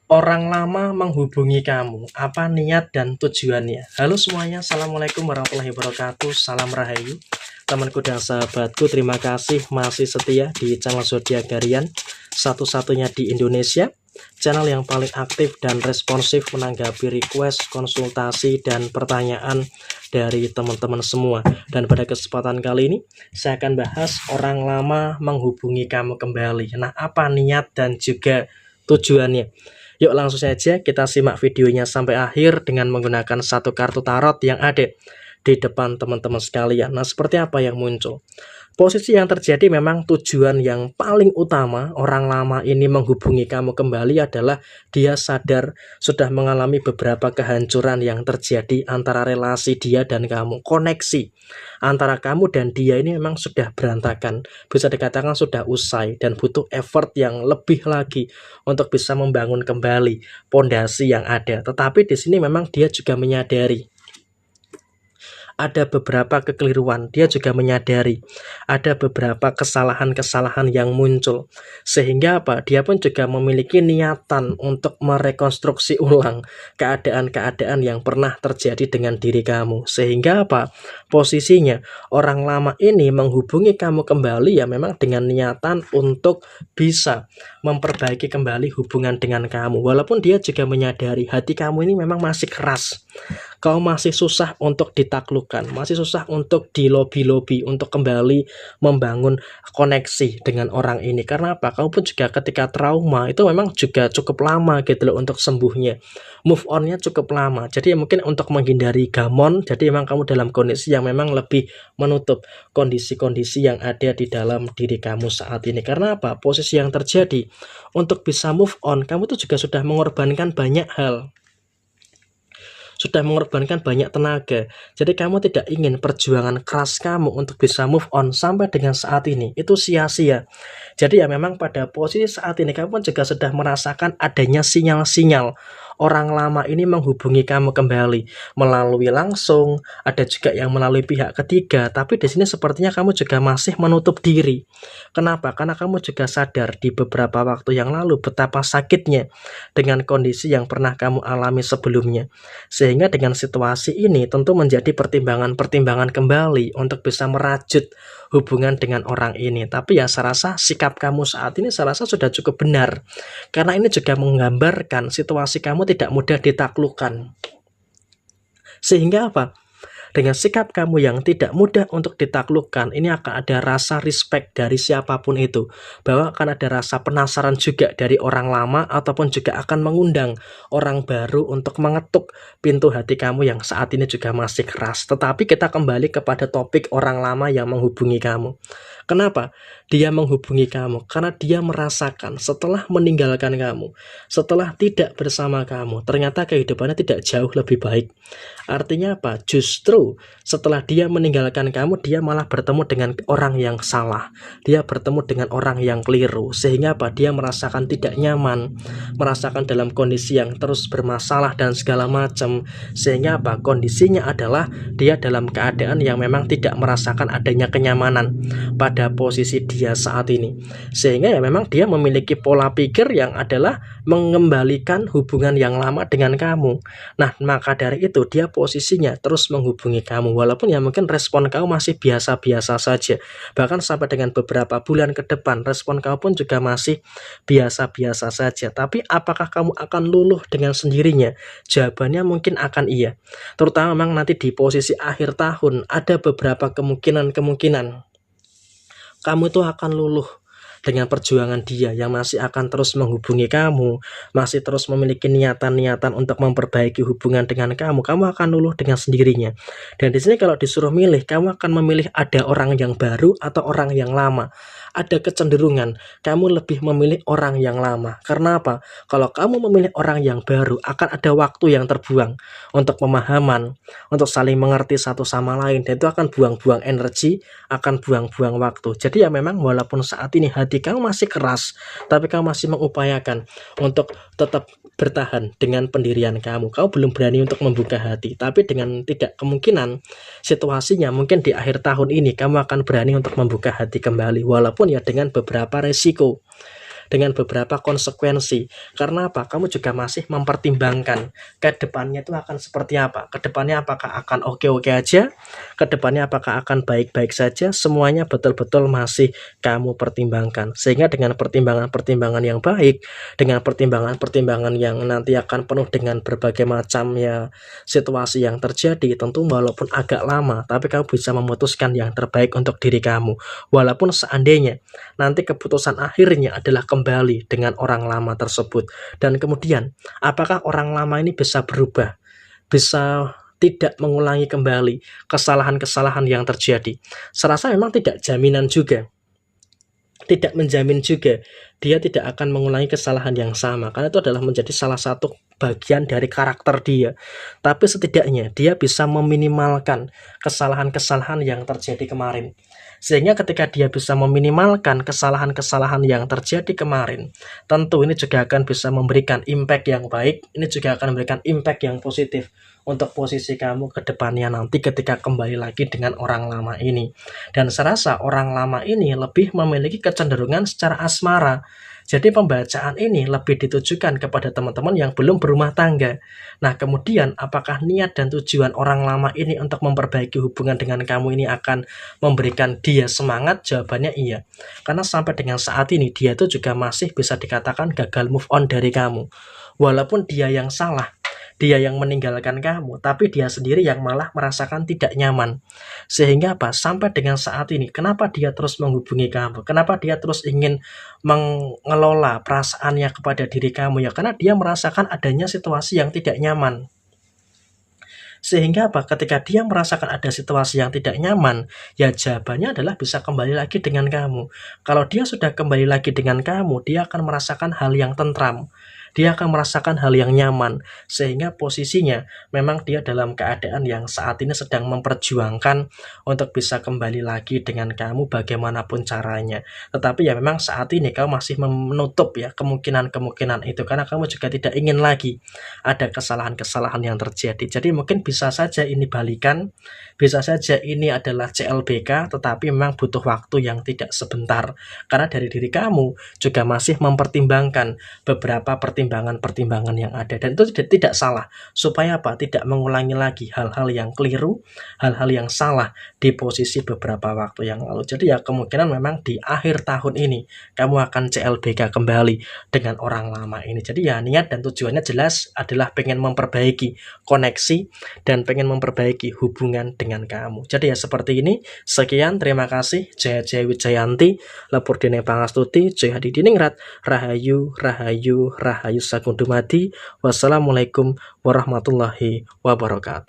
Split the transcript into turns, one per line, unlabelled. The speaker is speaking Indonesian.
Orang lama menghubungi kamu, apa niat dan tujuannya? Halo semuanya, Assalamualaikum warahmatullahi wabarakatuh. Salam Rahayu, temanku dan sahabatku. Terima kasih masih setia di channel Zodiak Harian, satu-satunya di Indonesia, channel yang paling aktif dan responsif menanggapi request, konsultasi, dan pertanyaan dari teman-teman semua. Dan pada kesempatan kali ini saya akan bahas orang lama menghubungi kamu kembali. Nah, apa niat dan juga tujuannya? Yuk langsung saja kita simak videonya sampai akhir dengan menggunakan satu kartu tarot yang ada di depan teman-teman sekalian. Nah, seperti apa yang muncul? Posisi yang terjadi memang tujuan yang paling utama orang lama ini menghubungi kamu kembali adalah dia sadar sudah mengalami beberapa kehancuran yang terjadi antara relasi dia dan kamu. Koneksi antara kamu dan dia ini memang sudah berantakan. Bisa dikatakan sudah usai dan butuh effort yang lebih lagi untuk bisa membangun kembali pondasi yang ada. Tetapi di sini memang dia juga menyadari ada beberapa kekeliruan, dia juga menyadari ada beberapa kesalahan-kesalahan yang muncul, sehingga apa, dia pun juga memiliki niatan untuk merekonstruksi ulang keadaan-keadaan yang pernah terjadi dengan diri kamu, sehingga apa, posisinya orang lama ini menghubungi kamu kembali ya memang dengan niatan untuk bisa memperbaiki kembali hubungan dengan kamu, walaupun dia juga menyadari hati kamu ini memang masih keras. Kau masih susah untuk ditaklukkan, masih susah untuk dilobi-lobi, untuk kembali membangun koneksi dengan orang ini. Karena apa? Kau pun juga ketika trauma, itu memang juga cukup lama gitu loh untuk sembuhnya. Move on-nya cukup lama. Jadi mungkin untuk menghindari gamon, jadi memang kamu dalam kondisi yang memang lebih menutup kondisi-kondisi yang ada di dalam diri kamu saat ini. Karena apa? Posisi yang terjadi, untuk bisa move on, kamu tuh juga sudah mengorbankan banyak hal, sudah mengorbankan banyak tenaga. Jadi kamu tidak ingin perjuangan keras kamu untuk bisa move on sampai dengan saat ini itu sia-sia. Jadi ya memang pada posisi saat ini kamu pun juga sudah merasakan adanya sinyal-sinyal orang lama ini menghubungi kamu kembali melalui langsung, ada juga yang melalui pihak ketiga. Tapi di sini sepertinya kamu juga masih menutup diri. Kenapa? Karena kamu juga sadar di beberapa waktu yang lalu betapa sakitnya dengan kondisi yang pernah kamu alami sebelumnya. Sehingga dengan situasi ini tentu menjadi pertimbangan-pertimbangan kembali untuk bisa merajut hubungan dengan orang ini. Tapi ya saya rasa sikap kamu saat ini saya rasa sudah cukup benar. Karena ini juga menggambarkan situasi kamu tidak mudah ditaklukkan. Sehingga apa? Dengan sikap kamu yang tidak mudah untuk ditaklukkan, ini akan ada rasa respect dari siapapun itu, bahwa akan ada rasa penasaran juga dari orang lama, ataupun juga akan mengundang orang baru untuk mengetuk pintu hati kamu yang saat ini juga masih keras. Tetapi kita kembali kepada topik orang lama yang menghubungi kamu. Kenapa? Dia menghubungi kamu karena dia merasakan setelah meninggalkan kamu, setelah tidak bersama kamu, ternyata kehidupannya tidak jauh lebih baik. Artinya apa? Justru setelah dia meninggalkan kamu, dia malah bertemu dengan orang yang salah. Dia bertemu dengan orang yang keliru. Sehingga apa? Dia merasakan tidak nyaman, merasakan dalam kondisi yang terus bermasalah dan segala macam. Sehingga apa? Kondisinya adalah dia dalam keadaan yang memang tidak merasakan adanya kenyamanan pada posisi dia saat ini. Sehingga ya memang dia memiliki pola pikir yang adalah mengembalikan hubungan yang lama dengan kamu. Nah, maka dari itu dia posisinya terus menghubungi kamu, walaupun ya mungkin respon kamu masih biasa-biasa saja. Bahkan sampai dengan beberapa bulan ke depan respon kamu pun juga masih biasa-biasa saja. Tapi apakah kamu akan luluh dengan sendirinya? Jawabannya mungkin akan iya. Terutama memang nanti di posisi akhir tahun ada beberapa kemungkinan kamu itu akan luluh dengan perjuangan dia yang masih akan terus menghubungi kamu, masih terus memiliki niatan-niatan untuk memperbaiki hubungan dengan kamu akan luluh dengan sendirinya. Dan di sini kalau disuruh milih, kamu akan memilih ada orang yang baru atau orang yang lama. Ada kecenderungan kamu lebih memilih orang yang lama. Karena apa? Kalau kamu memilih orang yang baru, akan ada waktu yang terbuang untuk pemahaman, untuk saling mengerti satu sama lain, dan itu akan buang-buang energi, akan buang-buang waktu. Jadi ya memang walaupun saat ini hati kamu masih keras, tapi kamu masih mengupayakan untuk tetap bertahan dengan pendirian kamu. Kamu belum berani untuk membuka hati, tapi dengan tidak kemungkinan situasinya mungkin di akhir tahun ini kamu akan berani untuk membuka hati kembali, walaupun ya dengan beberapa resiko. dengan beberapa konsekuensi. Karena apa? Kamu juga masih mempertimbangkan ke depannya itu akan seperti apa. Ke depannya apakah akan oke-oke aja? Ke depannya apakah akan baik-baik saja? Semuanya betul-betul masih kamu pertimbangkan. Sehingga dengan pertimbangan-pertimbangan yang baik, dengan pertimbangan-pertimbangan yang nanti akan penuh dengan berbagai macam ya situasi yang terjadi, tentu walaupun agak lama, tapi kamu bisa memutuskan yang terbaik untuk diri kamu. Walaupun seandainya nanti keputusan akhirnya adalah kembali dengan orang lama tersebut. Dan kemudian, apakah orang lama ini bisa berubah? Bisa tidak mengulangi kembali kesalahan-kesalahan yang terjadi? Serasa memang tidak jaminan juga. Tidak menjamin juga dia tidak akan mengulangi kesalahan yang sama, karena itu adalah menjadi salah satu bagian dari karakter dia. Tapi setidaknya dia bisa meminimalkan kesalahan-kesalahan yang terjadi kemarin. Sehingga ketika dia bisa meminimalkan kesalahan-kesalahan yang terjadi kemarin, tentu ini juga akan bisa memberikan impact yang baik, ini juga akan memberikan impact yang positif untuk posisi kamu ke depannya nanti ketika kembali lagi dengan orang lama ini. Dan serasa orang lama ini lebih memiliki kecenderungan secara asmara. Jadi pembacaan ini lebih ditujukan kepada teman-teman yang belum berumah tangga. Nah, kemudian apakah niat dan tujuan orang lama ini untuk memperbaiki hubungan dengan kamu ini akan memberikan dia semangat? Jawabannya iya. Karena sampai dengan saat ini dia itu juga masih bisa dikatakan gagal move on dari kamu. Walaupun dia yang salah, dia yang meninggalkan kamu, tapi dia sendiri yang malah merasakan tidak nyaman. Sehingga apa? Sampai dengan saat ini, kenapa dia terus menghubungi kamu? Kenapa dia terus ingin mengelola perasaannya kepada diri kamu? Ya karena dia merasakan adanya situasi yang tidak nyaman. Sehingga apa? Ketika dia merasakan ada situasi yang tidak nyaman, ya jawabannya adalah bisa kembali lagi dengan kamu. Kalau dia sudah kembali lagi dengan kamu, dia akan merasakan hal yang tentram. Dia akan merasakan hal yang nyaman, sehingga posisinya memang dia dalam keadaan yang saat ini sedang memperjuangkan untuk bisa kembali lagi dengan kamu bagaimanapun caranya. Tetapi ya memang saat ini kamu masih menutup ya kemungkinan-kemungkinan itu, karena kamu juga tidak ingin lagi ada kesalahan-kesalahan yang terjadi. Jadi mungkin bisa saja ini balikan, bisa saja ini adalah CLBK, tetapi memang butuh waktu yang tidak sebentar. Karena dari diri kamu juga masih mempertimbangkan beberapa pertimbangan-pertimbangan yang ada, dan itu tidak salah. Supaya apa? Tidak mengulangi lagi hal-hal yang keliru, hal-hal yang salah di posisi beberapa waktu yang lalu. Jadi ya kemungkinan memang di akhir tahun ini kamu akan CLBK kembali dengan orang lama ini. Jadi ya niat dan tujuannya jelas adalah pengen memperbaiki koneksi dan pengen memperbaiki hubungan dengan kamu. Jadi ya seperti ini. Sekian, terima kasih. Jaya Jaya Wijayanti, Lepur Dene Pangastuti, Jaya Hadi Diningrat, Rahayu, Rahayu, Rahayu Sakundumadi. Wassalamualaikum warahmatullahi wabarakatuh.